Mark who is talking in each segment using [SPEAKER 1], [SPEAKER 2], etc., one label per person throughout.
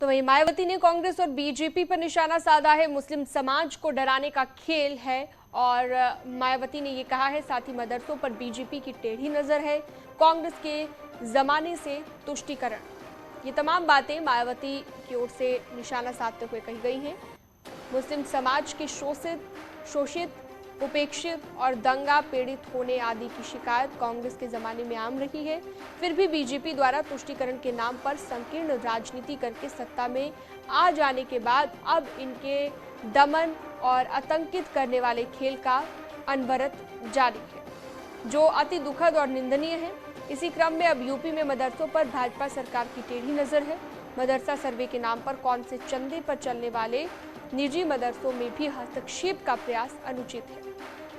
[SPEAKER 1] तो वहीं मायावती ने कांग्रेस और बीजेपी पर निशाना साधा है। मुस्लिम समाज को डराने का खेल है और मायावती ने ये कहा है, साथ ही मदरसों पर बीजेपी की टेढ़ी नजर है, कांग्रेस के जमाने से तुष्टीकरण। ये तमाम बातें मायावती की ओर से निशाना साधते हुए कही गई हैं। मुस्लिम समाज के शोषित, उपेक्षित और दंगा पीड़ित होने आदि की शिकायत कांग्रेस के जमाने में आम रही है। फिर भी बीजेपी द्वारा तुष्टीकरण के नाम पर संकीर्ण राजनीति करके सत्ता में आ जाने के बाद अब इनके दमन और आतंकित करने वाले खेल का अनवरत जारी है, जो अति दुखद और निंदनीय है। इसी क्रम में अब यूपी में मदरसों पर भाजपा सरकार की टेढ़ी नजर है। मदरसा सर्वे के नाम पर कौन से चंदे पर चलने वाले निजी मदरसों में भी हस्तक्षेप का प्रयास अनुचित है,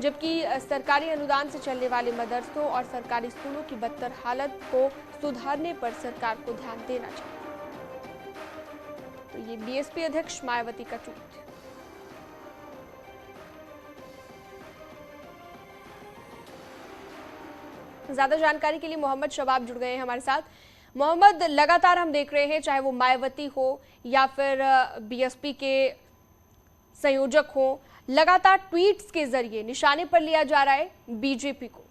[SPEAKER 1] जबकि सरकारी अनुदान से चलने वाले मदरसों और सरकारी स्कूलों की बदतर हालत को सुधारने पर सरकार को ध्यान देना चाहिए। तो ये बीएसपी अध्यक्ष मायावती का ट्वीट। ज्यादा जानकारी के लिए मोहम्मद शबाब जुड़ गए हैं हमारे साथ। मोहम्मद, लगातार हम देख रहे हैं, चाहे वो मायावती हो या फिर बीएसपी के संयोजक हो, लगातार ट्वीट्स के जरिए निशाने पर लिया जा रहा है बीजेपी को।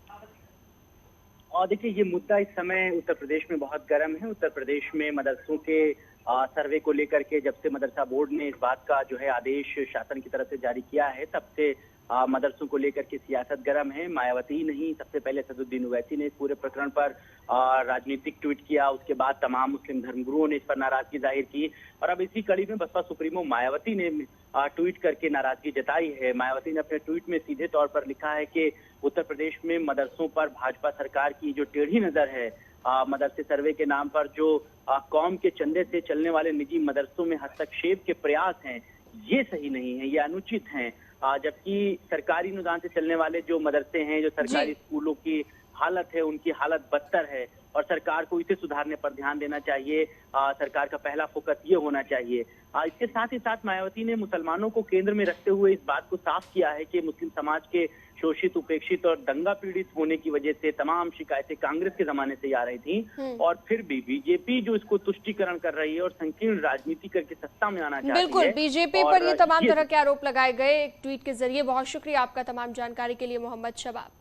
[SPEAKER 2] और देखिए, ये मुद्दा इस समय उत्तर प्रदेश में बहुत गर्म है। उत्तर प्रदेश में मदरसों के सर्वे को लेकर के जब से मदरसा बोर्ड ने इस बात का जो है आदेश शासन की तरफ से जारी किया है, तब से मदरसों को लेकर के सियासत गर्म है। मायावती ही नहीं, सबसे पहले सदुद्दीन ओवैसी ने इस पूरे प्रकरण पर राजनीतिक ट्वीट किया। उसके बाद तमाम मुस्लिम धर्मगुरुओं ने इस पर नाराजगी जाहिर की और अब इसी कड़ी में बसपा सुप्रीमो मायावती ने ट्वीट करके नाराजगी जताई है। मायावती ने अपने ट्वीट में सीधे तौर पर लिखा है कि उत्तर प्रदेश में मदरसों पर भाजपा सरकार की जो टेढ़ी नजर है, मदरसे सर्वे के नाम पर जो कौम के चंदे से चलने वाले निजी मदरसों में हस्तक्षेप के प्रयास हैं, ये सही नहीं है, ये अनुचित हैं। जबकि सरकारी अनुदान से चलने वाले जो मदरसे हैं, जो सरकारी स्कूलों की हालत है, उनकी हालत बदतर है और सरकार को इसे सुधारने पर ध्यान देना चाहिए। सरकार का पहला फोकस ये होना चाहिए। इसके साथ ही साथ मायावती ने मुसलमानों को केंद्र में रखते हुए इस बात को साफ किया है कि मुस्लिम समाज के शोषित, उपेक्षित और दंगा पीड़ित होने की वजह से तमाम शिकायतें कांग्रेस के जमाने से आ रही थी और फिर भी बीजेपी जो इसको तुष्टीकरण कर रही है और संकीर्ण राजनीति करके सत्ता में आना चाहती है।
[SPEAKER 1] बिल्कुल, बीजेपी पर ये तमाम तरह के आरोप लगाए गए एक ट्वीट के जरिए। बहुत शुक्रिया आपका तमाम जानकारी के लिए मोहम्मद शबाब।